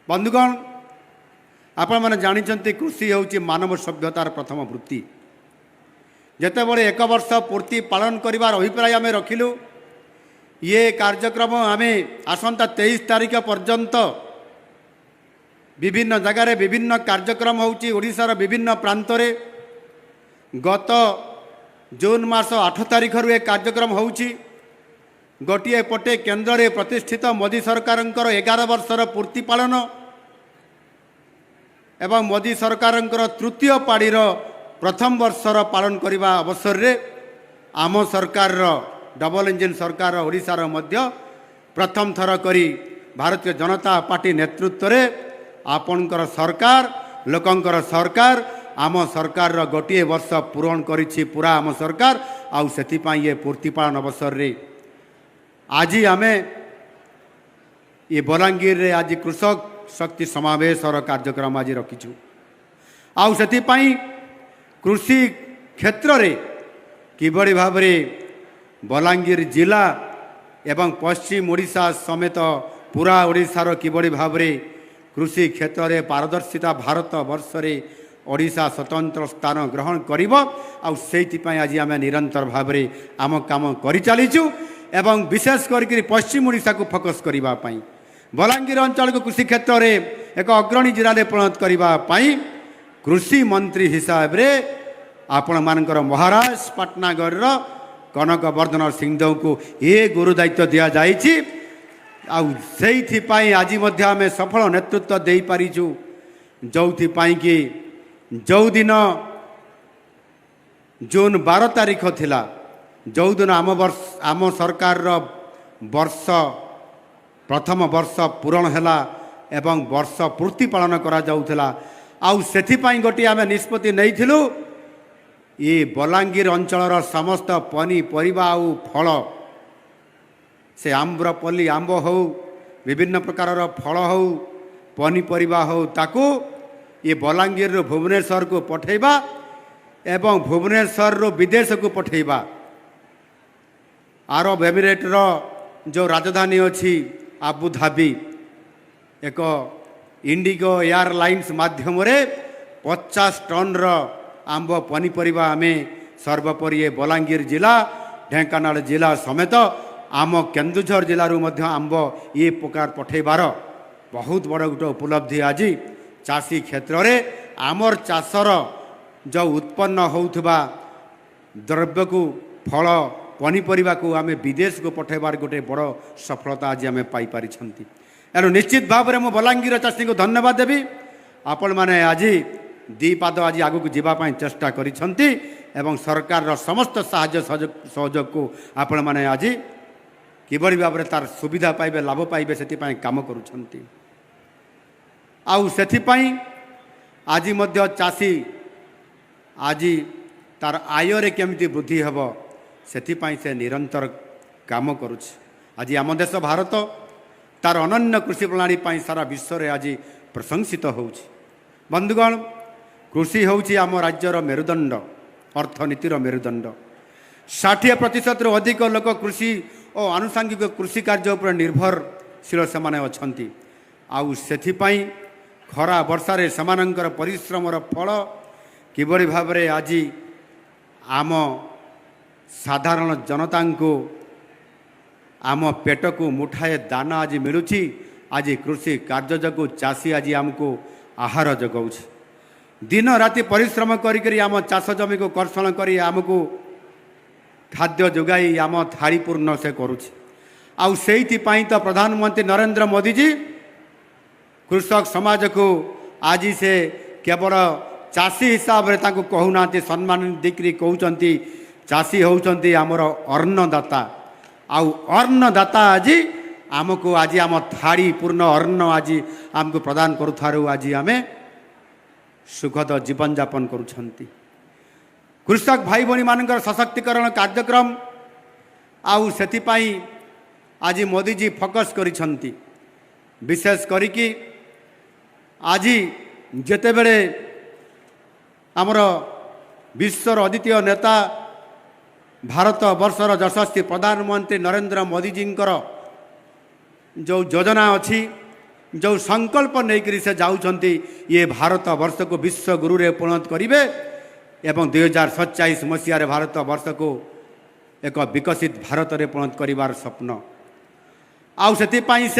बंधुगण आपण मैंने जानते कृषि हूँ मानव सभ्यतार प्रथम वृत्ति। जिते बड़े एक वर्ष पूर्ति पालन करिवार अभिप्राय आम रखिलु। ये कार्यक्रम आम आसंता 23 तारिख पर्यंत विभिन्न जगार विभिन्न कार्यक्रम होउची ओडिशार विभिन्न प्रांतरे। गत जून मास 8 तारिख रु एक कार्यक्रम होउची। गोटे पटे केन्द्र में प्रतिष्ठित मोदी सरकार 11 वर्षर पूर्ति पालन एवं मोदी सरकार तृतीय पाड़ीर प्रथम वर्षर पालन करने अवसर रे आम सरकार डबल इंजिन सरकार ओडिशार मध्य प्रथम थर करी भारतीय जनता पार्टी नेतृत्व रे आपणकर सरकार लोकंकर सरकार आम सरकार गोटे वर्ष पूरण करिछि पूरा आम सरकार आउ सेतिपाई ये पूर्ति पालन अवसर रे आज आम ये बलांगीर रे आज कृषक शक्ति समावेश और कार्यक्रम आज रखीचु। आउ सेतिपाई कृषि क्षेत्र रे किबड़ी भाव बलांगीर जिला एवं पश्चिम ओडिशा समेत पूरा ओडिशार किबड़ी भाव कृषि क्षेत्र में पारदर्शिता भारत वर्ष रे ओडिशा स्वतंत्र स्थान ग्रहण करिबो। आउ सेतिपाई आज आम निरंतर भाव आम काम करि चलीचु एवं विशेष करके पश्चिम ओडिशा को फोकस करबा पई बलांगीर अंचल को कृषि क्षेत्र में एक अग्रणी जिला में परिणत करने कृषि मंत्री हिसाब रे आपण मानकर महाराज पाटनागढ़ कनक वर्धन सिंहदेव को ये गुरु दायित्व दि जाइछि। आउ सेइथिपाई आज मध्य आमे सफल नेतृत्व दे पारिछु जोथिपाई कि जो दिन जून 12 तारिख थिला जो दिन आम सरकार वर्ष प्रथम वर्ष पूरण हैला एवं वर्ष पूर्ति पालन करा जाउथला। आउ सेथिपाई गोटे आमे निष्पत्ति नैथिलु ये बलांगीर अंचलर समस्त पनीपरिबा आउ फल से आम्रपल्ली आंब हो विभिन्न प्रकार फल हो पनीपरिबा हो ताकू ये बलांगीर भुवनेश्वर को पठेबा एवं भुवनेश्वर विदेश को पठेबा। अरब एमिरेटर जो राजधानी अच्छी आबुधाबी एक इंडिगो एयरलाइंस माध्यम रे 50 टन आंब पनीपरिबा आमे सर्वोपरि बलांगीर जिला ढेंकानाल जिला समेत आम केन्दुझर जिलू आंब ये प्रकार पठेबार बहुत बड़ गोटे उपलब्धि आज चाषी क्षेत्र में आमर चाषर जो उत्पन्न होउथबा द्रव्य को फल पनीपरिबा को आमे विदेश को पठेबार गोटे बड़ सफलता आज आमे पाई पारिछंती। एनु निश्चित भाव में मो बलांगीर चाषी को धन्यवाद देवी। आपण माने आज दी पाद आज आगु को जीवा पाई चेष्टा करिछंती एवं सरकार रो समस्त साहाय्य सहयोग को आपण माने आज किबड़ी भाव में तार सुविधा पाइबे लाभ पाइबे सेति पाई काम करूछंती। आउ सेथिपाई आज मध्य चाषी आज तार आय रे केमिति वृद्धि हेबो सेथिपाई से निरंतर काम करुछ। आज आम देश भारत तार अनन्य कृषि प्रणाली पाई सारा विश्व रे आज प्रशंसित होउछि। बंधुगण कृषि होउछि आम राज्यर मेरुदंड अर्थनीतिर मेरुदंड। 60% रु अधिक लोक कृषि और आनुषंगिक कृषि कार्य उपर निर्भरशील से माने अछंती। आउ सेथिपाई खरा वर्षारे समानंकर परिश्रमर फल किबड़ी भाव में आज आम साधारण जनता को आम पेट को मुठाए दाना आज मिलुछि। आज कृषि कार्य जगू चाषी आज आमको आहार जगाउछ। दिन राति परिश्रम करी आम चाष जमी को कर्षण करी आमको खाद्य जोगाई आम थाली पूर्ण से करुछि। आउ सेइथिपाई तो प्रधानमंत्री नरेंद्र मोदी जी कृषक समाज को आज से केवल चाषी हिसाब से कहूना सम्मान दिक्री कहते चाषी होउचंती आमर अन्नदाता। आउ अन्नदाता आज आमको आज आम थाड़ी पूर्ण अन्न आज आमको प्रदान करुथारु आज आमे सुखद जीवन यापन करुछंती। कृषक भाई भणी मानकर सशक्तिकरण कार्यक्रम आउ सेतिपाई आज मोदी जी फोकस करिछंती। विशेष करिकी आज जेतेबेले आमर विश्वर अद्वितीय नेता भारत वर्षर यशस्वी प्रधानमंत्री नरेंद्र मोदी जी जो योजना अच्छी जो संकल्प नहीं से जाऊँच ये भारत वर्ष को विश्व गुरु रे परिणत करेंगे एवं 2047 मसीह भारत वर्ष को एक विकसित भारत रे परिणत करिवार स्वप्न आउ से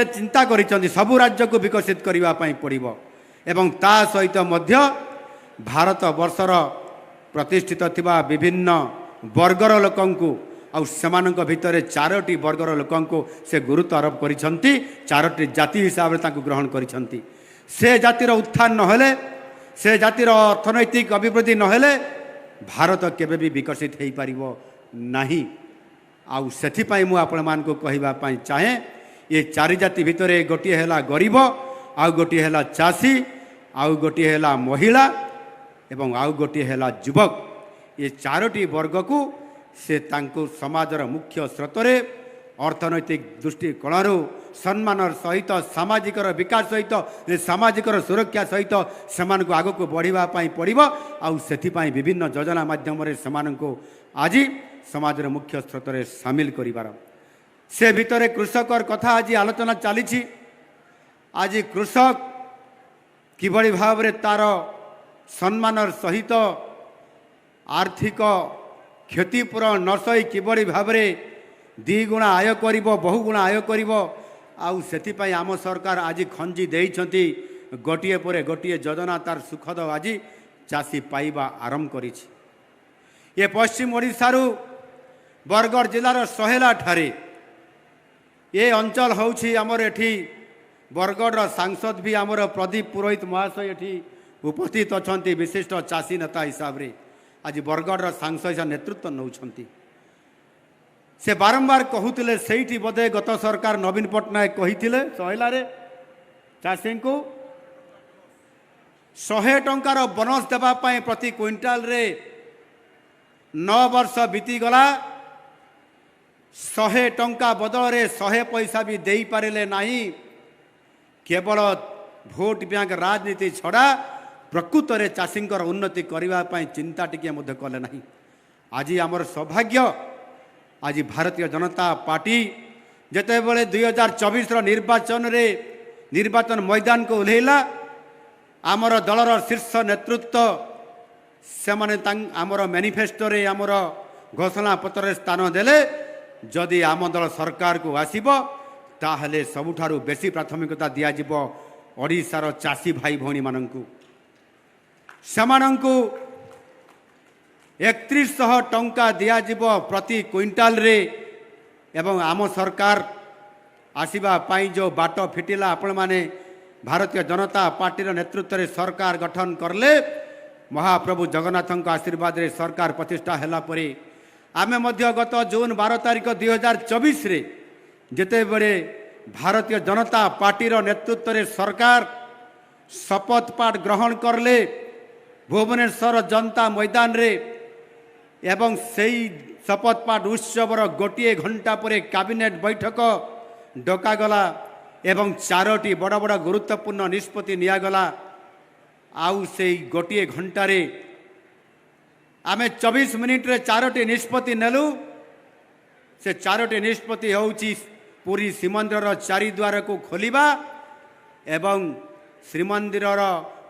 चिंता करिसेंती सबु राज्य को विकसित करने पड़ो एवं ता सहित मध्य भारत वर्षर प्रतिष्ठित थिबा विभिन्न वर्गर लोकंकु आउ सेमानक भितर चारोटी वर्गर लोकंकु से गुरुत्व आरोप करिसेंती चारोटी जाति हिसाब से ग्रहण करिसेंती से जातिर उत्थान नहेले से जातिर अर्थनैतिक अभिवृद्धि नहेले भारत केबे भी विकसित हो पारिबो नहीं। आउ सेथिपाई मु आपण मान को कहबा पई चाहे ये चारि जाति भितर गोटे है गरीब आउ गोटे है चाषी आउ गोटे है महिला एवं आउ गोटे है युवक ये चारोटी वर्ग को से तांको समाजर मुख्य स्रोतरे अर्थनैतिक दृष्टिकोण सम्मान सहित सामाजिक विकास सहित सामाजिक सुरक्षा सहित से आग को बढ़ावाई पड़ो आउ से विभिन्न योजना माध्यम आज समाजर मुख्य स्रोतरे सामिल करिवार से भितर कृषकर कथा आज आलोचना चली आज कृषक किभली भाव रे तार सम्मान सहित आर्थिक क्षतिपूरण न सही किभली भाव रे द्विगुणा आय करिबो बहुगुणा आय करिबो आउ सेथिपाई आम सरकार आज खंजी देइछंती गोटिए परे गोटिए योजना तार सुखद आज चाषी पाइबा आरंभ करिछि। ये पश्चिम ओडिशारु बरगढ़ जिलार सहेला ठारे ये अंचल होउछि आमर एठी बरगढ़ सांसद भी आमर प्रदीप पुरोहित महाशय एठी उपस्थित अछंती विशिष्ट चाषी नेता हिसाब रे आज बरगढ़ सांसद नेतृत्व नौछंती से बारंबार कहूतिले सेठी बोधे गत सरकार नवीन पट्टनायक कहिथिले सहेलारे चाषी को 100 टंकार बोनस देबा पई प्रति क्विंटाल रे 9 वर्ष बीतीगला 100 टंका बदल रे 100 पैसा भी देई पारिले नाही केवल भोट बैंक राजनीति छड़ा प्रकृत रे चाषींकर उन्नति करबा पई चिंता टिके मध्य कले नाही। आज आमर सौभाग्य आज भारतीय जनता पार्टी जेते बेले 2024 निर्वाचन रे निर्वाचन मैदान को ओल्हेला आमर दलर शीर्ष नेतृत्व से माने आमर मैनिफेस्टो रे आमर घोषणा पत्र रे स्थान देले जदि आम दल सरकार को आसीबो ताहले सबुठारु बेसी प्राथमिकता दिया जिवो ओडिशार चाषी भाई भौणी मानंकु सेमानंकु 3100 टंका दिया जिवो प्रति क्विंटाल रे एवं आम सरकार आसीबा पाई जो बाट फिटिला आपण माने भारतीय जनता पार्टी नेतृत्व रे सरकार गठन करले महाप्रभु जगन्नाथ आशीर्वाद रे सरकार प्रतिष्ठा हैला परे आमे मध्य गत जून 12 तारिख 2024 रे जेते बड़े भारतीय जनता पार्टी नेतृत्व रे सरकार शपथ पाठ ग्रहण करले भुवनेश्वर जनता मैदान रे एवं सेई शपथ पाठ उत्सवर गोटे घंटा पर कैबिनेट बैठक डकागला एवं 4टी बड़ बड़ गुरुत्वपूर्ण निष्पत्ति नियागला आउ से गोटे घंटे आमे 24 मिनिट रे 4टी निष्पत्ति नेलु से 4टी निष्पत्ति होउची पूरी श्रीमंदिर चारिद्वार को खोलिबा एवं श्रीमंदिर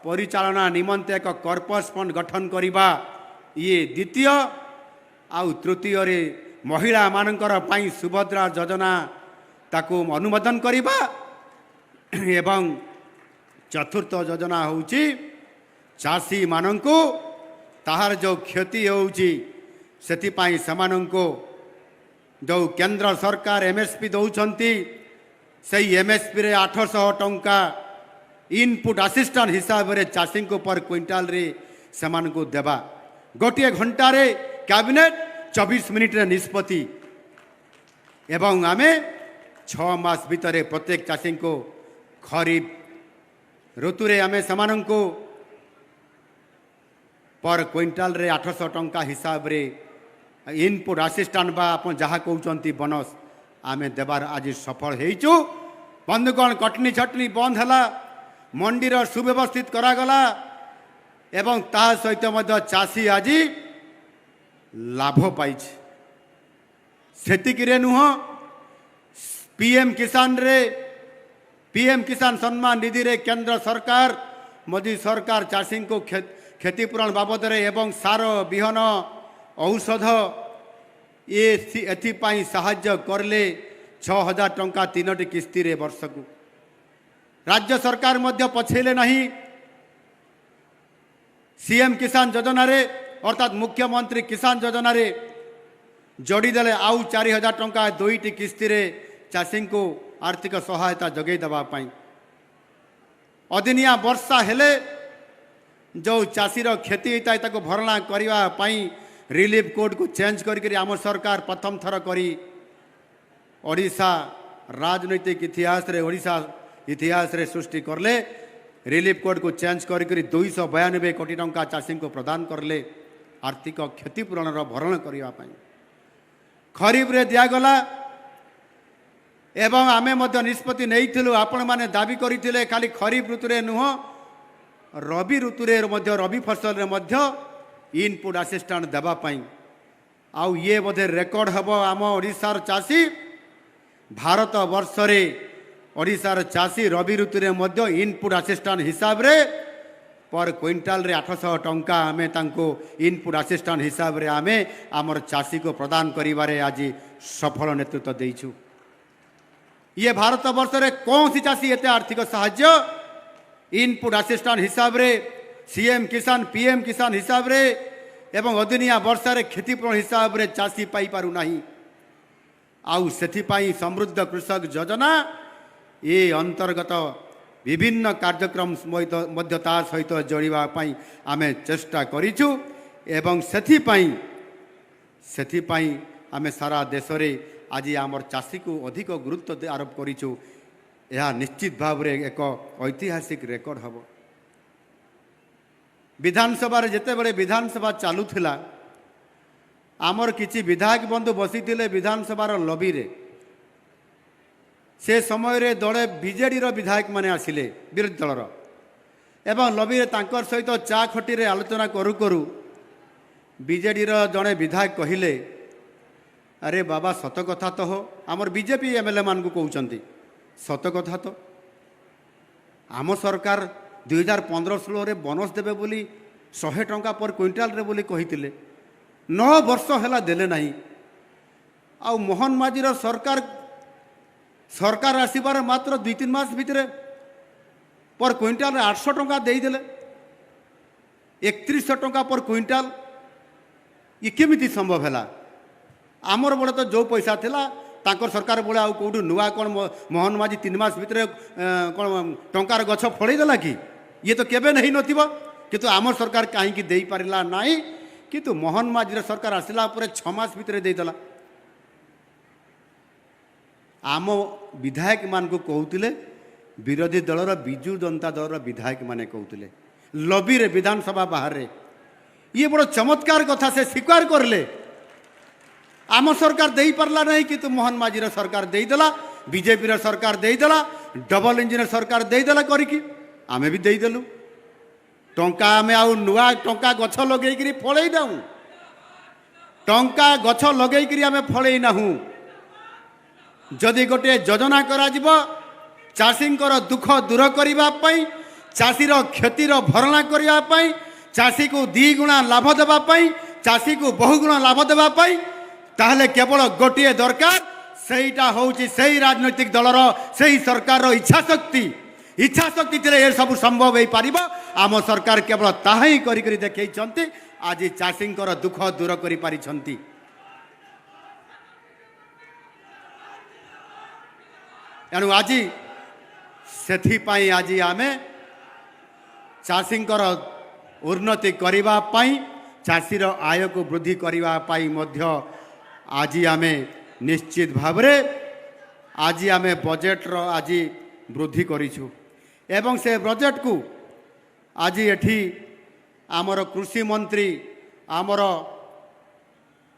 परिचालना निमंते एक कॉर्पस फंड गठन करिबा ये द्वितीय आउ तृतीय रे महिला मानकर पाई सुभद्रा योजना ताकू अनुमोदन करिबा एवं चतुर्थ योजना होउची चाषी मानंकु ताहार जो क्षति होउची सेति पाई समानंकु जो केंद्र सरकार एमएसपी दौरान से एमएसपी रे 800 टंका इनपुट असिस्टेंट हिसाब रे चाषी को पर क्विंटाल रे समान को देबा गोटे घंटा रे कैबिनेट 24 मिनिट रे निष्पत्ति एवं आमे 6 मास भीतर प्रत्येक चाषी को खरीफ ऋतु रे आमे समान को पर क्विंटाल रे 800 टंका हिसाब रे इनपुट असिस्टेंट बा अपन जहाँ कहते बोनस आमे देवार आज सफल होइचु। बंधुगण कटनी छटनी बंद है मंडीर सुव्यवस्थित करागला एवं ता सहित मध्य चाषी आज लाभ पाई सेतिक रे नुह पीएम किसान रे पीएम किसान सम्मान निधि रे केंद्र सरकार मोदी सरकार चाषी को क्षतिपूरण बाबद एवं सार विहन औषध ये एथिपाई साहाय्य करले 6000 टंका 3टी किस्ती रे वर्ष को राज्य सरकार मध्य पछेले नहीं सीएम किसान योजना रे अर्थात मुख्यमंत्री किसान योजना रे जोड़ीदेले आउ 4000 टंका 2टी किस्ती रे चाषी को आर्थिक सहायता जगै देवाई अदिनिया वर्षा हेले जो चाषीर क्षति होता है भरणा करने रिलीफ कोड को चेंज करी आम सरकार प्रथम थर करी ओडिशा राजनैतिक इतिहास रे ओडिशा इतिहास रे सृष्टि करले रिलीफ कोड को चेंज करी 292 कोटी टंका चाषी को प्रदान करले आर्थिक क्षतिपूरण भरण करने खरीफ रे दिगला एवं आमे मध्य निष्पत्ति नहीं आपण मैंने दाबी करते खाली खरीफ ऋतु रे नुह रबी ऋतु रे मध्य रबी फसल रे मध्य इनपुट असिस्टेंट देवाई आउ ये बोधे रेकर्ड हम आम ओडिशार चाषी भारत वर्ष रे ओडिशार चाषी रबी ऋतु रे मध्य इनपुट असिस्टेंट हिसाब रे पर क्विंटाल रे 800 टंका आमे तांको इनपुट असिस्टेंट हिसाब रे आमे आमर चाषी को प्रदान करिवारे आज सफल नेतृत्व देइछु। ये भारत वर्ष रे कौन सी चाषी एते आर्थिक साहाय्य इनपुट असिस्टेंट हिसाब रे सीएम किसान पीएम किसान हिसाब रे एवं अदिनिया वर्षा रे क्षतिपूरण हिसाब रे चाषी पाई पारु नाही आउ सेथिपाई समृद्ध कृषक योजना ये अंतर्गत विभिन्न कार्यक्रम मध्यता सहित जोड़िबा पई आमे चेष्टा करिछु एवं सेथिपाई आमे सारा देश रे आज आमर चाषी को अधिक गुरुत्व आरोप करिछु यह निश्चित भाव रे एक ऐतिहासिक रेकर्ड हम विधानसभा जिते बड़े विधानसभा चलुला आमर किछि विधायक बंधु बसी विधानसभार लबी रे से समय रे दले बीजेडी विधायक माने आसिले विरोधी दलर एवं लबी रे तांकर सहित चा खटी रे आलोचना करू करू बीजेडी जड़े विधायक कहिले अरे बाबा सत कथा तो हो आमर बीजेपी एमएलए मान को कहते सत कथा तो आम सरकार 2015-16 बोनस देवे बोली 100 टंका पर क्विंटाल रे बोली कही 9 वर्ष है देले नहीं आउ मोहन माझीर सरकार आसबार मात्र 2-3 मास भितर पर क्विंटाल 800 टंका देदेले 3100 टंका पर क्विंटाल ये केमिति संभव है आमर बड़े तो जो पैसा थिला तांकर सरकार बड़े आउ कौटू नुआ कौन मोहन माझी 3 मास भितर कौन टंकार गछ फड़े देला कि ये तो केबे नहीं नथिबो किंतु आमर सरकार कहीं दे पारिला नहीं किंतु मोहन माझीर सरकार आसला 6 मास भितर देदेला आम विधायक मान को कहते विरोधी दलर विजु जनता दलर विधायक माने कहते लबी रे विधानसभा बाहर रे ये बड़ चमत्कार कथा से स्वीकार करले आम सरकार दे पारला नहीं किंतु मोहन माझीर सरकार देदेला बीजेपी सरकार देदेला डबल इंजिन सरकार देदेला करिकी आमे भी देदेलु टंका आमे आउ नुआ टंका गछ लगेकरी फळेई नाहु टंका गछ लगेकरी आमे फळेई नाहु जदि गोटे योजना करा जिवो चाषींकर दुख दूर करबा पई चाषीर क्षतिर भरणा करबा पई चाषी को 2 गुणा लाभ देबा पई चाषी को बहुगुणा लाभ देबा पई ताहले केवल गोटे दरकार सेटा होउची सेही राजनैतिक दलर सेही सरकार इच्छा शक्ति थे ये सब संभव हो पारिबो आम सरकार केवल ताहा ही करी देखैछंती आज चाषींकर दुख दूर करि पारिछंती एणु आज सेथिपाई आज आमे चाषींकर उन्नति करबा पई चाषीर आय को वृद्धि करबा पई मध्य आज आमे निश्चित भाव रे आज आमे बजेट रो आज वृद्धि करिछु एवं से बजेट को आज एठी आमर कृषि मंत्री आमर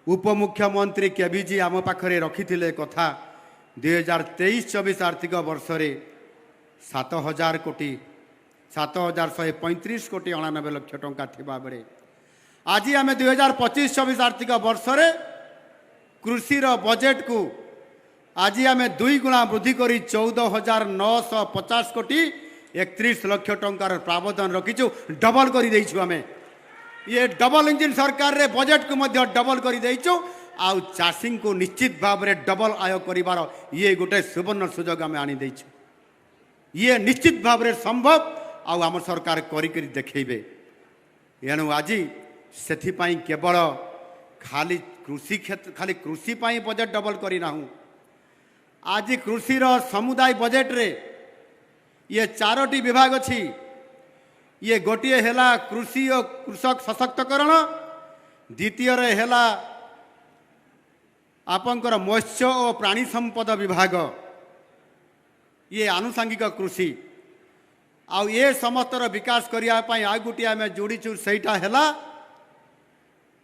उपमुख्यमंत्री केबीजी आम पाखरे रखिथिले कथा 2023-24 आर्थिक वर्ष रे 7,000 कोटी 7,135 कोटी 99 लाख टंका थिबा बेले आज आम 2025-26 आर्थिक वर्ष रे कृषि बजेट को आज आम 2 गुणा वृद्धि करी 14,950 कोटी 31 लाख टंकार प्रावधान रखीचु डबल कर आम ये डबल इंजिन सरकार रे बजेट को मध्य डबल कर आउ चाषी को निश्चित भाव में डबल आय करिवार ये गोटे सुवर्ण सुजोग आम आनी देछु ये निश्चित भाव में संभव आउ आम सरकार करी देखेबे एणु आज से केवल खाली कृषि क्षेत्र खाली कृषि पाई बजेट डबल करना आज कृषि समुदाय बजेट रे ये 4टी विभाग अच्छी ये गोटे है कृषि और कृषक सशक्तकरण द्वितीय है आपंकर मत्स्य और प्राणी संपद विभाग ये आनुषंगिक कृषि आउ ये समस्तर विकास करने आ गोटे आम जोड़ीचु सहीटा है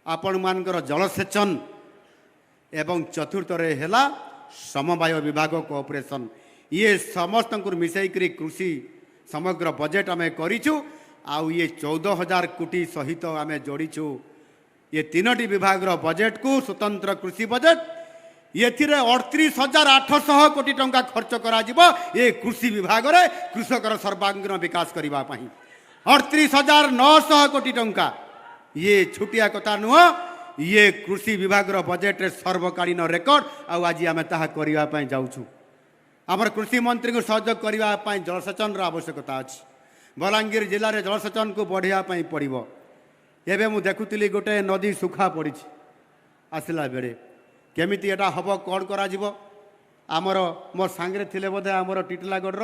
आपण मानकर जलसेचन एवं चतुर्थ है समवाय विभाग कोऑपरेशन ये समस्त मिसईकरी कृषि समग्र बजेट आम करूँ आउ ये 14,000 कोटी सहित आम जोड़ीचु ये 3टी विभाग बजेट को स्वतंत्र कृषि बजेट ये 38,800 कोटी टंका खर्च करा ये कृषि विभाग रे कृषकर सर्वांगीन विकास करने 38,900 कोटी टंका ये छुटिया कथा नुह ये कृषि विभाग बजेट रे सर्वकालीन रेकर्ड आज आम ताहा करने जाऊँ आमर कृषि मंत्री को सहयोग करने जलसेचन आवश्यकता अच्छी बलांगीर जिले में जलसेचन को बढ़ावाई पड़ो एवं मुझे देखुली गोटे नदी सुखा पड़ी आसला बेले केमिति एटा हम कौन करा आमर मोर सांगे थे बोधे आमर टिटलागढ़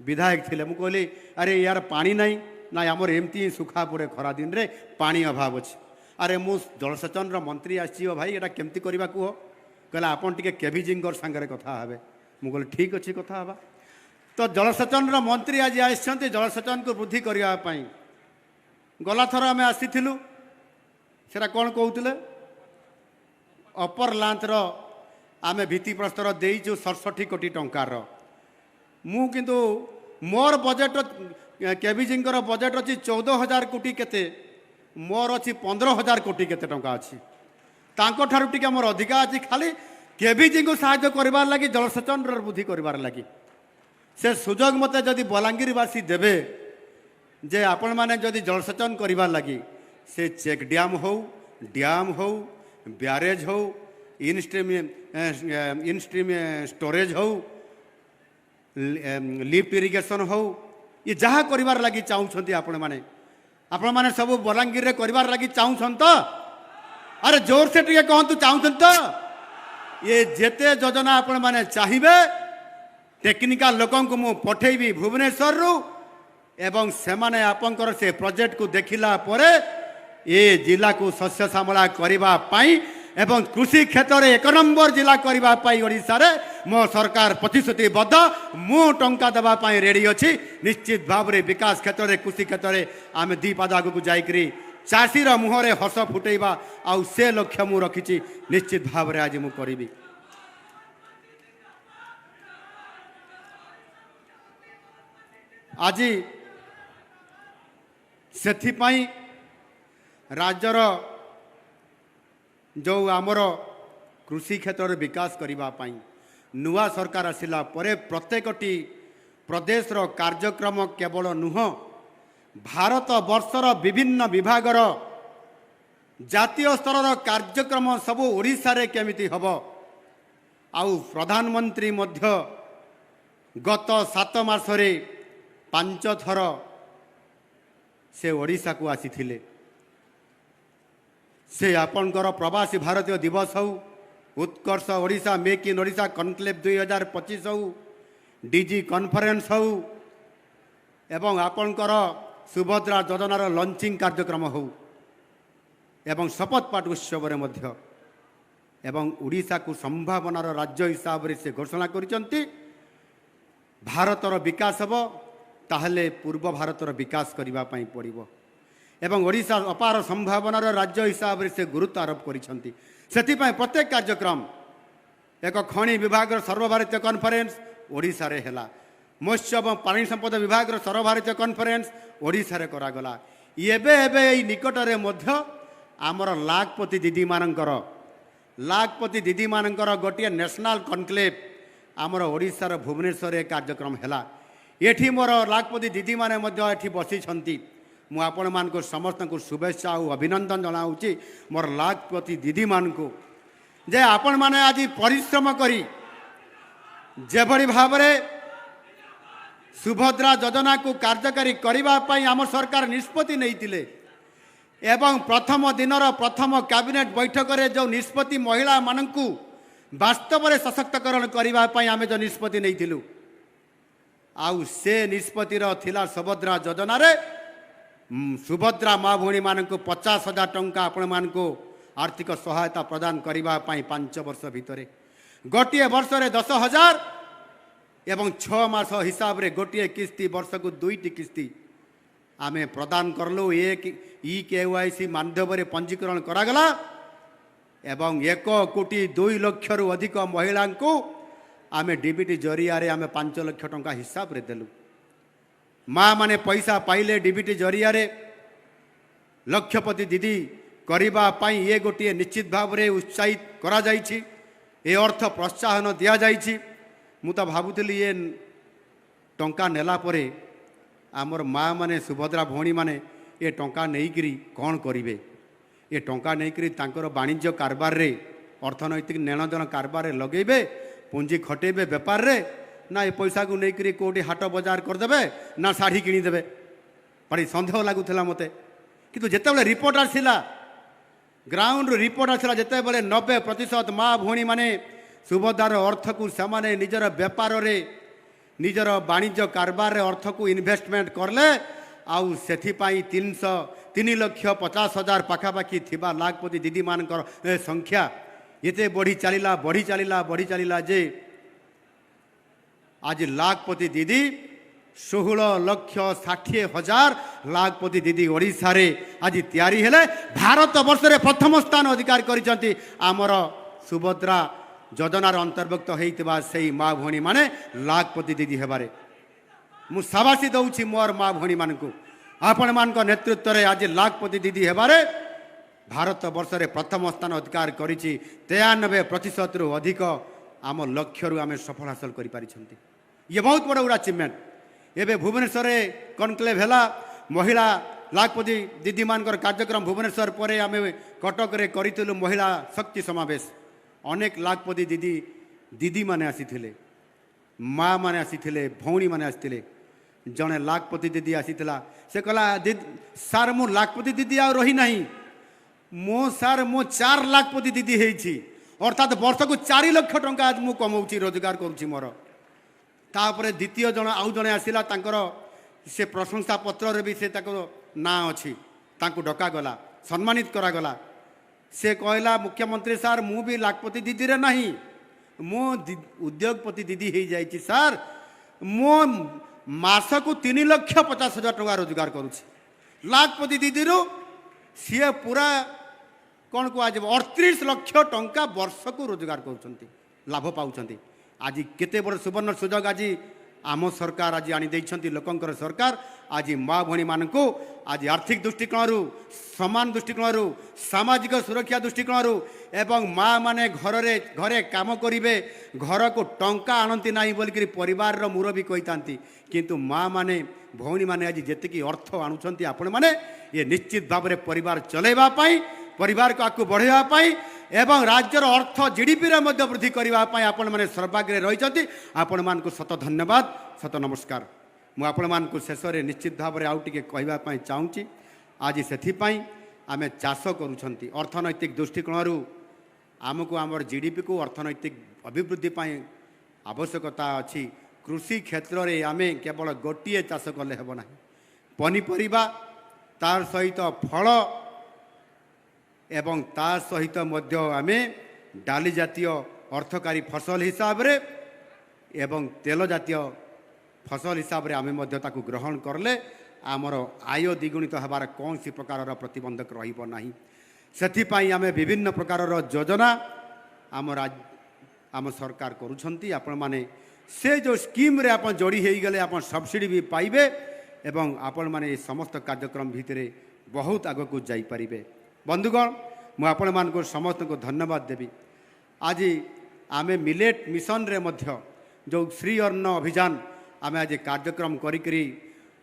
विधायक थे मुझे कहली अरे यार पानी नाई ना आमर एमती सुखा पड़े खरा दिन रे पानी अभाव अच्छे अरे मु जलसेचन मंत्री आसी भाई एटा केमती करवा कह कहला आपन टिके केविजी सांगे कथा हे मुझे कहली ठीक अच्छे कथा हवा तो जलसेचन मंत्री आज आसछन्ति जलसेचन को वृद्धि करने गला थर आम आसीलु सेटा कौन कहते अपर लांचर आम भित्तिप्रस्तर देचु 67 कोटी टंकार मु किंतु मोर बजेट केविजी बजेट अच्छी 14,000 कोटी केते मोर अच्छी 15,000 कोटी केते टंका अच्छी तांको ठारू टिके मोर अधिका अच्छी खाली केविजी को सहायता करबार लगी जलसेचन वृद्धि करबार लगी से सुजोग मते जदि बलांगीरवासी देवे जे आपण माने जदि जलसेचन करबार लगी से चेक डैम हो ब्यारेज हो इनस्ट्रीम स्टोरेज हो लिफ्ट इरिगेशन हो ये जहाँ करबार लगी चाहूँगी आपण माने सब बलांगीर रे करबार लगी चाहूँन तो अरे जोर से टिके कहतु चाहूँ तो ये जेते योजना आपण माने चाहिए टेक्निकल लोकों को मु पठेबी भुवनेश्वर रु एवं से माने आपंकर से प्रोजेक्ट को देखिला परे ये जिला को शस्य श्यामला करबा पाई एवं कृषि क्षेत्र में 1 नंबर जिला करबा पाई ओडिशा रे मो सरकार प्रतिश्रुतिबद्ध मु टंका देबा पाई रेडी अछि निश्चित भाव रे विकास क्षेत्र में कृषि क्षेत्र में आम 2 पाद आगु जाइकरी चाषीर मुहरे हस फुटेबा आउ से लक्ष्य मु रखिछि निश्चित भाव रे आज मु करिबी आज सेथिपाई राज्यर जो आमर कृषि क्षेत्र में विकास करने नुआ सरकार आसिला परे प्रत्येकटी प्रदेशर कार्यक्रम केवल नुह भारत वर्षर विभिन्न विभागर जातीय स्तर कार्यक्रम सबू ओडिशा रे केमिति हब आउ प्रधानमंत्री मध्य गत 7 मासरे 5 थर से ओडिशा को आसीथिले से आपणकर प्रवासी भारतीय दिवस हो Utkarsh Odisha make in Odisha conclave 2025 हो डीजी कॉन्फ्रेंस हो एवं आपणकर सुभद्रा योजनार लॉन्चिंग कार्यक्रम हो एवं शपथ पाठ उत्सव रे मध्य एवं ओडिशा को संभावनार राज्य हिसाब से घोषणा करिसंती भारतर विकास हब ताहले पूर्व भारतर विकास करबा पई पड़िबो एवं ओडिशा अपार संभावनार राज्य हिसाब से गुरुत्व आरोप करिसंती सेथिपाई प्रत्येक कार्यक्रम एक खनि विभाग सर्वभारतीय कॉन्फ्रेंस ओडिशा रे हेला मत्स्य और प्राणी संपद विभाग सर्वभारतीय कॉन्फ्रेंस ओडिशा रे करागला एबे एबे एई निकट रे मध्य आमर लाखपति दीदी मानकर गोटे नेशनल कॉन्क्लेव आमर ओडिशार भुवनेश्वर कार्यक्रम है एठी मोर लाखपति दीदी माने एठी बसी मु आपण मान समस्त को शुभेच्छा और अभिनंदन जनाऊँगी मोर लाखपति दीदी मान को जे आपण माने आज परिश्रम करी जेभली भाव सुभद्रा योजना को कार्यकारी करने आम सरकार निष्पत्ति नहीं एवं प्रथम दिनर प्रथम कैबिनेट बैठक में जो निष्पत्ति महिला मानू वास्तव में सशक्तकरण करने आम जो निष्पत्ति नहीं आउ से निष्पत्तिर थिला सुभद्रा योजना रे सुभद्रा माँ भौणी मान 50,000 टंका आपण मान आर्थिक सहायता प्रदान करने 5 वर्ष भितर गोटे वर्ष रे 10,000 एवं 6 मास हिसाब रे गोटे किस्ती वर्ष को 2टी किस्ती आमे प्रदान करलु एक EKYC माध्यम पंजीकरण करागला एवं 1,02,00,000 रु अधिक महिला को आमे डीबीटी जरिया रे आमे 5 लाख टंका हिसाब रे देलु माँ माने पैसा पाइले डीबीटी जरिया रे लक्षपति दीदी करिबा पाई ये गोटे निश्चित भाव रे उत्साहित करा जाइछि ए अर्थ प्रोत्साहन दिया जाइछि मु तो भाबुतली ये टंका नेला परे आमर माँ माने सुभद्रा भौणी माने ये टंका नहींकरी कौन करिवे ये टंका नहींकरी तांकर वाणिज्य कारबार रे अर्थनैतिक नेणदेन कारबार रे लगेबे पूंजी खटेबे व्यापार रे ना ये पैसा को लेकर कोटी हाट बजार करदे ना शाढ़ी किणीदे भारी सन्देह लगुला मत कि जिते रिपोर्ट आसला ग्राउंड रिपोर्ट आसला जिते बड़े 90% माँ भौणी माने सुभद्रार अर्थ को से निजर व्यापार रे निजर वाणिज्य कारबार अर्थ को इन्वेस्टमेंट करले आउ से 3,50,000 पाखापाखि थिबा लाखपति दीदी मान संख्या ये बढ़ी चलला जे आज लाखपति दीदी 16,60,000 लाखपति दीदी ओडिशा रे आज तैयारी हेले भारत वर्ष रे प्रथम स्थान अधिकार करिसंती आमर सुभद्रा योजनार अंतर्भुक्त होइतबा सेही माँ भौणी माने लाखपति दीदी हेबारे मु शाबाशी दउछि मोर माँ भौणी मानकु आपण मानक नेतृत्व रे आज लाखपति दीदी हेबारे भारत वर्ष रे प्रथम स्थान अधिकार करिछि 93% रु अधिक आम लक्ष्य रु आमे सफल हासिल करि पारिछंती ये बहुत बड़ा अचीवमेंट एवं भुवनेश्वर कनक्लेव है महिला लाखपति दीदी मान कार्यक्रम भुवनेश्वर पर आम कटक करूँ महिला शक्ति समावेश अनेक लाखपति दीदी दीदी माने आसी माँ माने आसी भौणी माने आसी जड़े लाखपति दीदी आसीला से कहला सार मो लाखपति दीदी आ रही ना मो सार मो 4 लाखपति दीदी होती अर्थात वर्ष को 4 लाख टंका आज मुझे कमाऊँ रोजगार करुँची मोर तापर द्वितीय जन आउ जड़े आसला से प्रशंसा पत्र भी से ना अच्छी डकागला सम्मानित करागला से कहला मुख्यमंत्री सार मु भी लाखपति दीदी रे नहीं मो उद्योगपति दीदी हो जाइए सार मो मास को 3,50,000 टंका रोजगार करुँच लाखपति दीदी रू सी पूरा कौन कह 38 लाख टंका वर्ष को रोजगार कर लाभ पाँच आज केते बड़ सुवर्ण सुजोग आज आम सरकार आज आनी लोकंकर सरकार आज माँ भौणी मान आज आर्थिक दृष्टिकोण समान दृष्टिकोण सामाजिक सुरक्षा दृष्टिकोण एवं माँ माने घरे काम करेंगे घर को टंका आनती ना बोलिक परिवार मुरबी कही था किंतु माँ माने भौणी माने आज जी अर्थ आणुंट आपण मैंने ये निश्चित भाव में परिवार चलैवाई परिवार को आगू बढ़ावाई एवं राज्यर अर्थ जीडीपी रे मध्य वृद्धि करने आपण मैंने सर्वाग्रे रही आपण मान शत धन्यवाद शत नमस्कार मु आपण मान शेष में निश्चित भाव में आउ टे कहवाई चाहूँगी आज से आम चाष करुँच अर्थनैतिक दृष्टिकोण आमको आमर जीडीपी को अर्थनैतिक अभिवृद्धि आवश्यकता अच्छी कृषि क्षेत्र में आम केवल गोटे चाष कले हेब ना पनीपरिबा तार सहित फल एवं ता सहित मध्य आमे डाली जातीय अर्थकारी फसल हिसाब रे एवं तेल जातीय फसल हिसाब रे आमे मध्य ताकू ग्रहण करले आमर आय द्विगुणित होबार कौन सी प्रकार प्रतिबंधक रहिब नाही सेथिपाई आमे विभिन्न प्रकार योजना आम सरकार करुछंती आपण माने से जो स्कीम रे आपण जोड़ी हेई गले आपण सब्सिडी भी पाइबे एवं आपण माने समस्त कार्यक्रम भितरे बहुत आगो को जाई परिबे बंधुगण मु आपण मान समस्त को धन्यवाद देवी आज आमे मिलेट मिशन रे मध्य जो श्री अन्न अभियान आम आज कार्यक्रम करी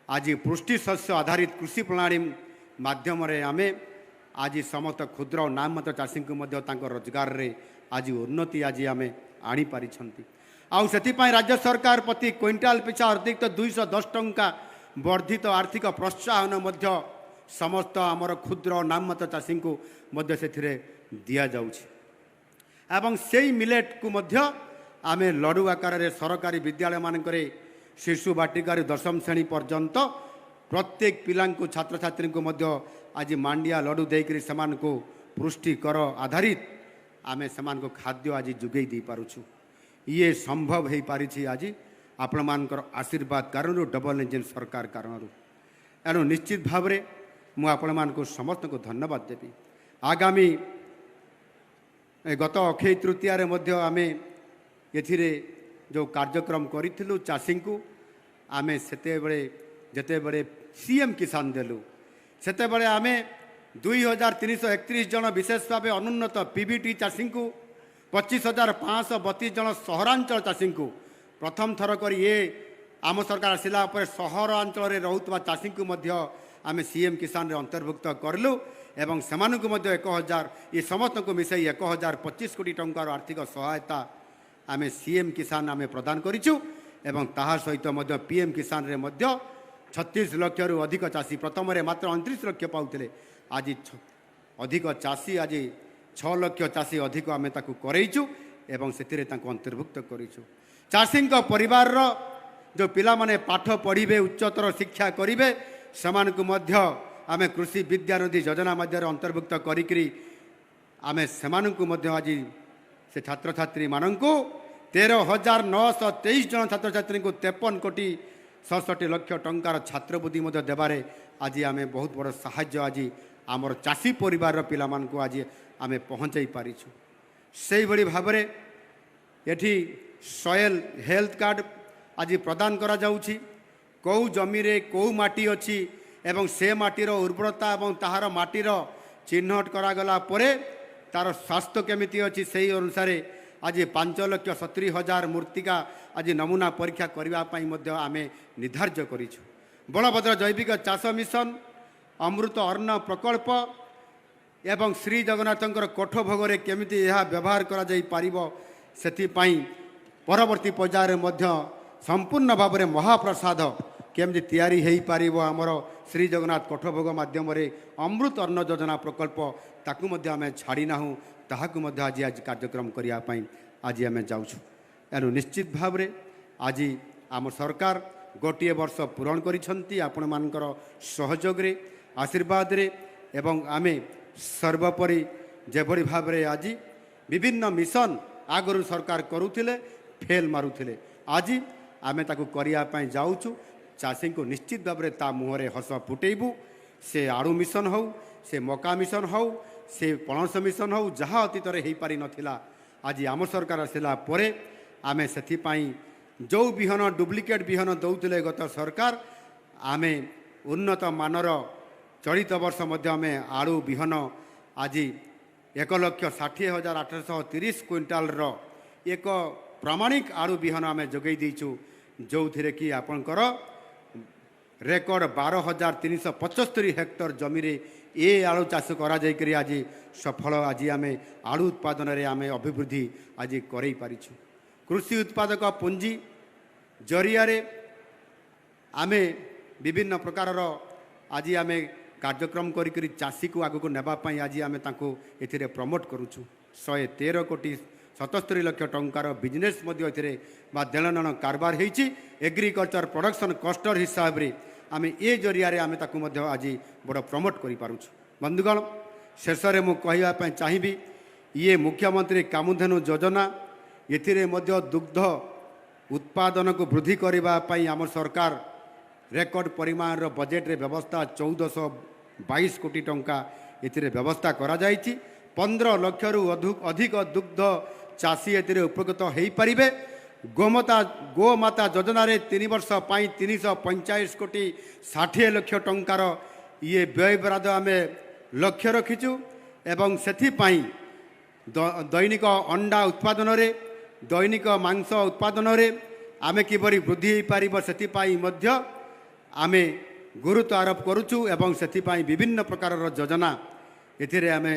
आज पृष्टि शस्य आधारित कृषि प्रणाली माध्यम आम आज समस्त क्षुद्र और नामत चाषी को रोजगार रे आज उन्नति आज आम आनी पारी आउ से राज्य सरकार प्रति क्विंटाल पिछा अतिरिक्त 210 टंका वर्धित आर्थिक प्रोत्साहन समस्त आमर क्षुद्र और नामत चाषी को दि जाउछि एवं से मिलेट को आम लडू आकार सरकारी विद्यालय मानकरे शिशु बाटिकार दशम श्रेणी पर्यंत प्रत्येक पिला छात्र छात्री को आज मांडिया लडू देकर से पुष्टिकर आधारित आम से खाद्य आज जुगई दे पारुछु ये संभव हो पारि आज आपण मानकर आशीर्वाद कारण डबल इंजिन सरकार कारण एणु निश्चित भाव में मुझे समस्त को धन्यवाद देवी आगामी गत अक्षय तृतीय आम ये जो कार्यक्रम करूँ चाषी को आम जिते बड़े सीएम किसान देलु से आम 2331 जन विशेष भाव अनुन्नत पीबीटी चाषी को 25,532 जन सहरांचल चाषी को प्रथम थर कर ये आम सरकार आसला सहरांचल रोकवा चाषी को आम सीएम किसान रे अंतर्भुक्त करलु एवं सेमानकु 1,000 ये समस्त को मिसई 1,025 कोटी टंकार आर्थिक सहायता आम सीएम किसान आम प्रदान करिछु एवं ताहा सहित पीएम किसान रे 36 लाख रु अधिक चाषी प्रथम मात्र 29 लाख पाउथिले आज अधिक चाषी आज 6 लाख चाषी अधिक आम ताकू करैछु एवं सेतिरे तांको अंतर्भुक्त करिछु चाषी परिवार जो पिला माने पाठ पढ़िबे उच्चतर शिक्षा करिवे सेमानकु आम कृषि विद्यानिधि योजना मध्य अंतर्भुक्त करी आम सेमानकु आज से छात्र छात्री मानकु 13,923 जन छात्र छात्री को 53 कोटी 67 लाख टंकार छात्रवृत्ति देवारे आज आम बहुत बड़ साहाय्य आज आमर चाषी परिवार पिला मानकु आज आम पहुँचाई पारिछु से भली भाव में एठी सॉइल हेल्थ कार्ड आज प्रदान करा जाउछि कौ जमी रे कौ माटी अछि एवं से माटीर उर्वरता एवं ताहार माटीर चिन्हट करागला परे तार स्वास्थ्य केमिति अछि सेही अनुसार आज 5,70,000 मूर्तिका आज नमूना परीक्षा करने आम निर्धार्य करिछु बलभद्र जैविक चाष मिशन अमृत अन्न प्रकल्प एवं श्री जगन्नाथंकर कोठ भोगरे केमिति यह व्यवहार करा जाई पारिबो सेथिपाई परवर्ती पर्यायर संपूर्ण भाव में महाप्रसाद केमती तैयारी हो पारिबो आमर श्री जगन्नाथ कोठ भोग माध्यम अमृत अन्न योजना प्रकल्प ताकू आम छाड़ी ना ताकू आज आज कार्यक्रम करने आज आम जाऊँ एणु निश्चित भाव में आज आम सरकार गोटे वर्ष पूरण करिसेंती आपण मानकर सहयोग रे आशीर्वाद रे एवं आम सर्वोपरि जेभली भाव में आज विभिन्न मिशन आगरू सरकार करुथिले फेल मारुथिले आज आम ताकू करने जाऊँ चाषी को निश्चित भाव में ता मुहरे हस फुटेबू से आड़ू मिशन हो से मका मिशन हो से पणस मिशन हो जहाँ अतीत हो पारि नथिला आज आम सरकार आसला परे आमे सेथिपाई जो बिहन डुप्लिकेट बिहन दौले गत सरकार आम उन्नत मानर चलित वर्ष आम आलू बिहन आज 1,60,830 क्विंटाल एक प्रामाणिक आलू बिहन आम जोगई देचु जो थी कि आपणकर रेकर्ड 12,375 हेक्टर जमी रे ए आलू चाष करा जायकरी आज सफल आज आम आलू उत्पादन रे आम अभिवृद्धि आज करई पारिछु कृषि उत्पादक पुंजी जरिया रे आम विभिन्न प्रकार आज आम कार्यक्रम करी चाषी को आगक नेबाई आज आम तांको एथिरे प्रमोट करुछु 113 कोटी 77 लाख टंकार बिजनेस बा देणनेण कारबार होती एग्रीकल्चर प्रोडक्शन कस्टर हिसाब से आम ए जरिया आम ताकू आज बड़ प्रमोट कर पारुछु बंधुगण शेष में मुझे चाहिए ये मुख्यमंत्री कामधेनु योजना ये दुग्ध उत्पादन को वृद्धि करने आम सरकार रेकर्ड परिमाण बजेट रे व्यवस्था 1422 कोटी टंका ये व्यवस्था करा जायछि 15 लाख रु अधिक दुग्ध चाषी ए उपकृत हो पारे गोमाता योजना रे 3 वर्ष 345 कोटी 60 लाख टंकार ये व्यय बराद आम लक्ष्य रखीचु एवं सेथिपाई दैनिक अंडा उत्पादन रे दैनिक मांस उत्पादन रे आमे किपरि वृद्धि हो पारिब सेथिपाई मध्य आमे गुरुत्व आरोप करुचु एवं सेथिपाई विभिन्न प्रकार योजना एथिरे आमे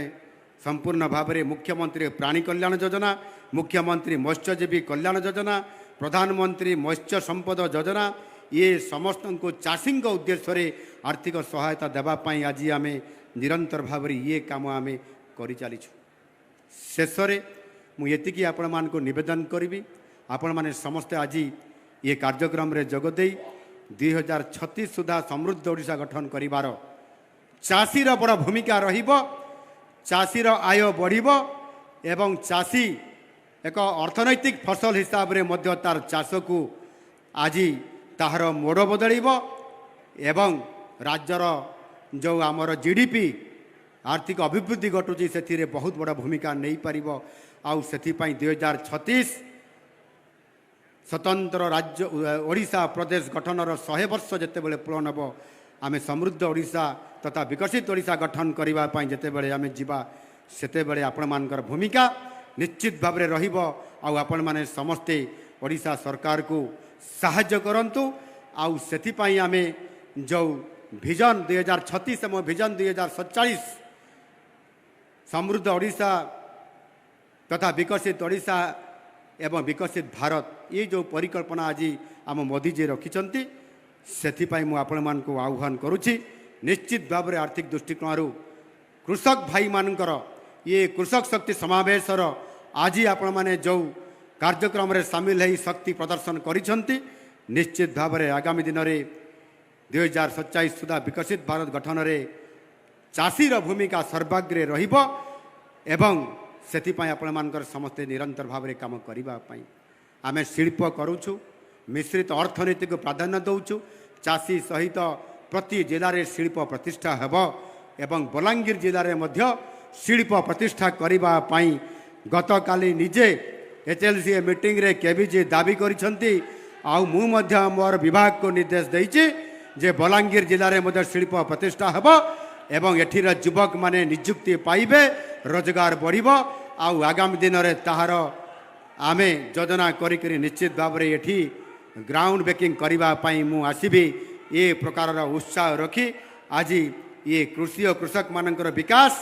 संपूर्ण भाव में मुख्यमंत्री प्राणी कल्याण योजना, मुख्यमंत्री मत्स्यजीवी कल्याण योजना, प्रधानमंत्री मत्स्य संपद योजना ये समस्त को चाषी उद्देश्य रे आर्थिक सहायता देवाई आज आम निरंतर भाव में ये कम आम कर चलीछु। शेष मुझी आपण मान को निवेदन करी आपण मैंने समस्ते आज ये कार्यक्रम रे जोगदे 2036 सुधा समृद्ध ओडिशा गठन करिवार चाषीर बड़ भूमिका रहिबो, चाषीर आय बढ़िब एवं चाषी एक अर्थनैतिक फसल हिसाब रे मध्य तार चाष को आज ताहार मोड़ बदलिब एवं राज्यर जो आमर जीडीपी आर्थिक अभिवृद्धि घटुची से बहुत बड़ा भूमिका नहीं पारिब। आउ सेथिपाई 2036 स्वतंत्र राज्य ओडिशा प्रदेश गठनर 100 वर्ष जितेबाला पूरण हम आम समृद्ध ओडिशा तथा विकसित ओडिशा गठन करने जितेबाला आम जावा सेतेबाला आपण मानकर भूमिका निश्चित भाव में रहिब। आउ आपण माने समस्ते ओडिशा सरकार को साहाय्य करंतु। आउ सेथिपाई आम जो विजन 2036 एवं विजन 2047 समृद्ध ओडिशा तथा विकसित ओडिशा एवं विकसित भारत ये जो परिकल्पना आज आम मोदी जी रखिंट से आपण मान को आह्वान करुच्ची निश्चित भाव में आर्थिक दृष्टिकोण कृषक भाई मानकर ये कृषक शक्ति समावेशर आज आपण माने जो कार्यक्रम रे सामिल है शक्ति प्रदर्शन करिसेंती निश्चित भाव में आगामी दिन में 2047 सुधा विकसित भारत गठन रे चाषीर भूमिका सर्वाग्रे रहिब एवं सेथिपाई आपण मानकर समस्ते निरंतर भाव में काम करने आम शिल्प करुचु मिश्रित अर्थनीति को प्राधान्य दौचु चाषी सहित प्रति जिले में शिल्प प्रतिष्ठा हेब एवं बलांगीर जिले में मध्य शिल्प प्रतिष्ठा करने गत काली निजे एचएलसी मीटिंग रे केबीजी दाबी करिसेंती आउ मु मध्य मोर विभाग को निर्देश देइछि जे बलांगीर जिले में मध्य शिल्प प्रतिष्ठा हेब एवं एठीर युवक माने नियुक्ति पाइबे रोजगार बढ़िब आउ आगामी दिन में ताहार आमे योजना करी निश्चित भाव में एठी ग्राउंड ब्रेकिंग करने मु आसबि ये प्रकार उत्साह रखी आज ये कृषि और कृषक मानकर विकास